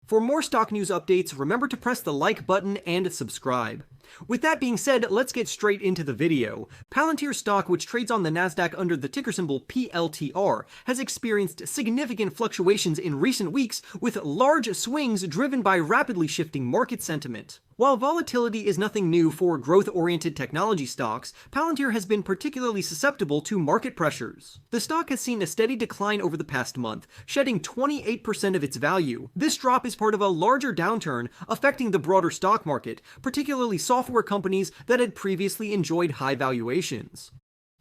For more stock news updates, remember to press the like button and subscribe. With that being said, let's get straight into the video. Palantir stock, which trades on the Nasdaq under the ticker symbol PLTR, has experienced significant fluctuations in recent weeks, with large swings driven by rapidly shifting market sentiment. While volatility is nothing new for growth-oriented technology stocks, Palantir has been particularly susceptible to market pressures. The stock has seen a steady decline over the past month, shedding 28% of its value. This drop is part of a larger downturn affecting the broader stock market, particularly software companies that had previously enjoyed high valuations.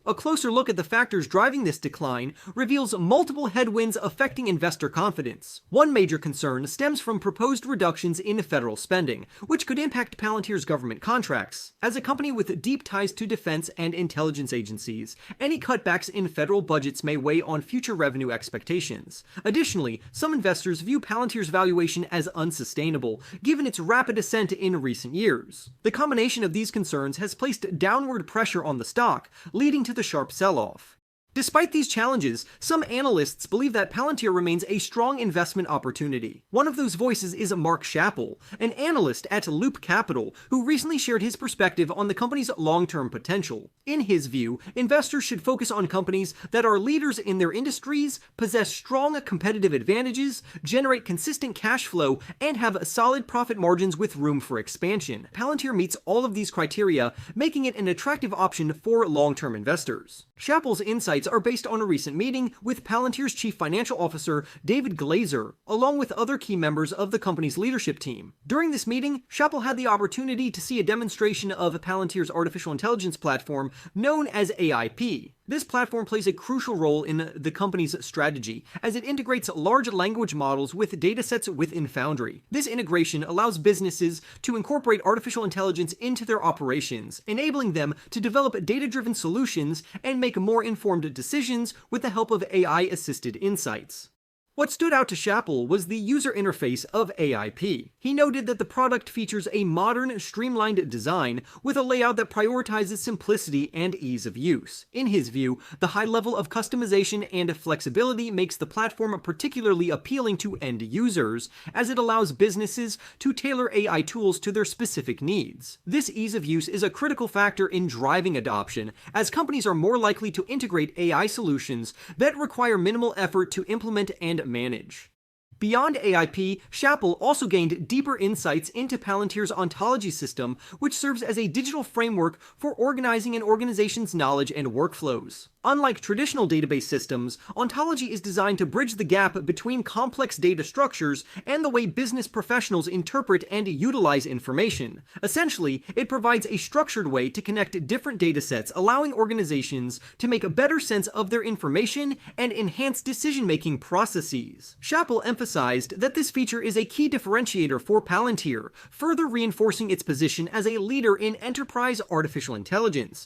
A closer look at the factors driving this decline reveals multiple headwinds affecting investor confidence. One major concern stems from proposed reductions in federal spending, which could impact Palantir's government contracts. As a company with deep ties to defense and intelligence agencies, any cutbacks in federal budgets may weigh on future revenue expectations. Additionally, some investors view Palantir's valuation as unsustainable, given its rapid ascent in recent years. The combination of these concerns has placed downward pressure on the stock, leading to the sharp sell-off. Despite these challenges, some analysts believe that Palantir remains a strong investment opportunity. One of those voices is Mark Schappel, an analyst at Loop Capital, who recently shared his perspective on the company's long-term potential. In his view, investors should focus on companies that are leaders in their industries, possess strong competitive advantages, generate consistent cash flow, and have solid profit margins with room for expansion. Palantir meets all of these criteria, making it an attractive option for long-term investors. Schappel's insights are based on a recent meeting with Palantir's chief financial officer, David Glazer, along with other key members of the company's leadership team. During this meeting, Schappel had the opportunity to see a demonstration of Palantir's artificial intelligence platform known as AIP. This platform plays a crucial role in the company's strategy, as it integrates large language models with datasets within Foundry. This integration allows businesses to incorporate artificial intelligence into their operations, enabling them to develop data-driven solutions and make more informed decisions with the help of AI-assisted insights. What stood out to Schappel was the user interface of AIP. He noted that the product features a modern, streamlined design with a layout that prioritizes simplicity and ease of use. In his view, the high level of customization and flexibility makes the platform particularly appealing to end users, as it allows businesses to tailor AI tools to their specific needs. This ease of use is a critical factor in driving adoption, as companies are more likely to integrate AI solutions that require minimal effort to implement and manage. Beyond AIP, Schappel also gained deeper insights into Palantir's ontology system, which serves as a digital framework for organizing an organization's knowledge and workflows. Unlike traditional database systems, ontology is designed to bridge the gap between complex data structures and the way business professionals interpret and utilize information. Essentially, it provides a structured way to connect different datasets, allowing organizations to make a better sense of their information and enhance decision-making processes. Schappel emphasized that this feature is a key differentiator for Palantir, further reinforcing its position as a leader in enterprise artificial intelligence.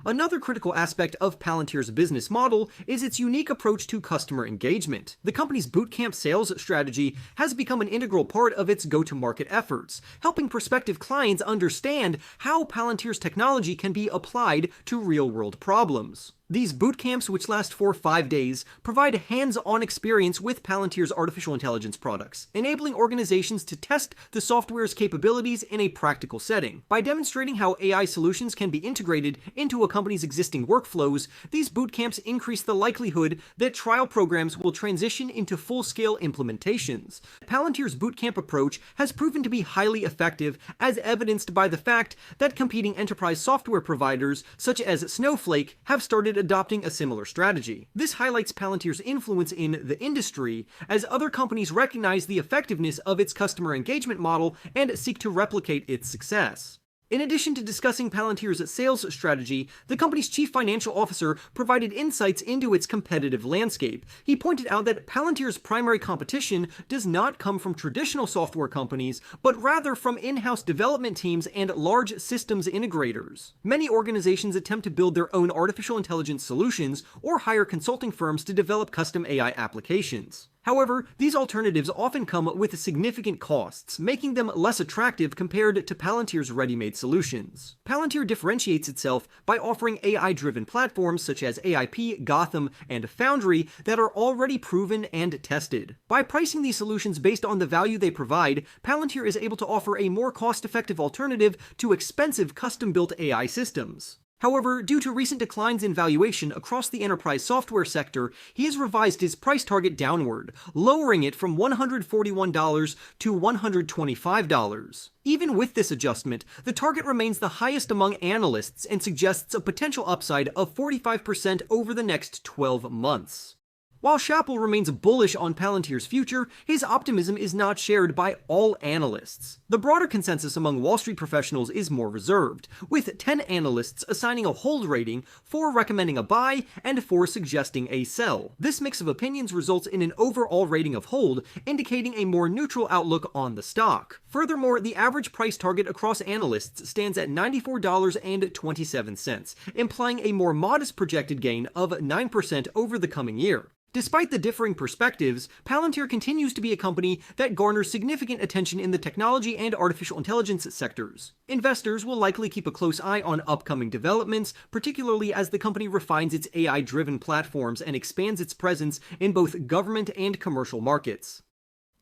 Another critical aspect of Palantir's business model is its unique approach to customer engagement. The company's bootcamp sales strategy has become an integral part of its go-to-market efforts, helping prospective clients understand how Palantir's technology can be applied to real-world problems. These bootcamps, which last for 5 days, provide hands-on experience with Palantir's artificial intelligence products, enabling organizations to test the software's capabilities in a practical setting. By demonstrating how AI solutions can be integrated into a company's existing workflows, these bootcamps increase the likelihood that trial programs will transition into full-scale implementations. Palantir's bootcamp approach has proven to be highly effective, as evidenced by the fact that competing enterprise software providers, such as Snowflake, have started adopting a similar strategy. This highlights Palantir's influence in the industry, as other companies recognize the effectiveness of its customer engagement model and seek to replicate its success. In addition to discussing Palantir's sales strategy, the company's chief financial officer provided insights into its competitive landscape. He pointed out that Palantir's primary competition does not come from traditional software companies, but rather from in-house development teams and large systems integrators. Many organizations attempt to build their own artificial intelligence solutions or hire consulting firms to develop custom AI applications. However, these alternatives often come with significant costs, making them less attractive compared to Palantir's ready-made solutions. Palantir differentiates itself by offering AI-driven platforms such as AIP, Gotham, and Foundry that are already proven and tested. By pricing these solutions based on the value they provide, Palantir is able to offer a more cost-effective alternative to expensive custom-built AI systems. However, due to recent declines in valuation across the enterprise software sector, he has revised his price target downward, lowering it from $141 to $125. Even with this adjustment, the target remains the highest among analysts and suggests a potential upside of 45% over the next 12 months. While Schappel remains bullish on Palantir's future, his optimism is not shared by all analysts. The broader consensus among Wall Street professionals is more reserved, with 10 analysts assigning a hold rating, 4 recommending a buy, and 4 suggesting a sell. This mix of opinions results in an overall rating of hold, indicating a more neutral outlook on the stock. Furthermore, the average price target across analysts stands at $94.27, implying a more modest projected gain of 9% over the coming year. Despite the differing perspectives, Palantir continues to be a company that garners significant attention in the technology and artificial intelligence sectors. Investors will likely keep a close eye on upcoming developments, particularly as the company refines its AI-driven platforms and expands its presence in both government and commercial markets.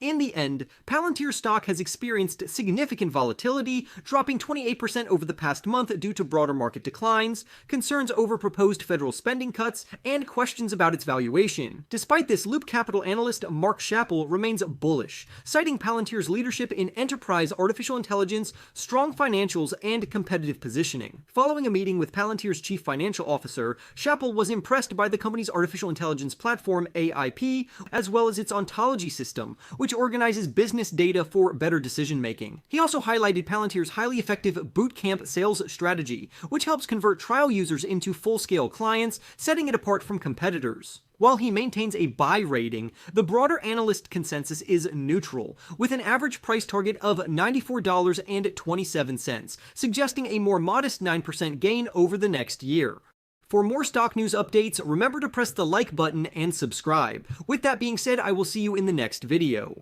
In the end, Palantir stock has experienced significant volatility, dropping 28% over the past month due to broader market declines, concerns over proposed federal spending cuts, and questions about its valuation. Despite this, Loop Capital analyst Mark Schappel remains bullish, citing Palantir's leadership in enterprise artificial intelligence, strong financials, and competitive positioning. Following a meeting with Palantir's chief financial officer, Schappel was impressed by the company's artificial intelligence platform AIP, as well as its ontology system, which organizes business data for better decision-making. He also highlighted Palantir's highly effective bootcamp sales strategy, which helps convert trial users into full-scale clients, setting it apart from competitors. While he maintains a buy rating, the broader analyst consensus is neutral, with an average price target of $94.27, suggesting a more modest 9% gain over the next year. For more stock news updates, remember to press the like button and subscribe. With that being said, I will see you in the next video.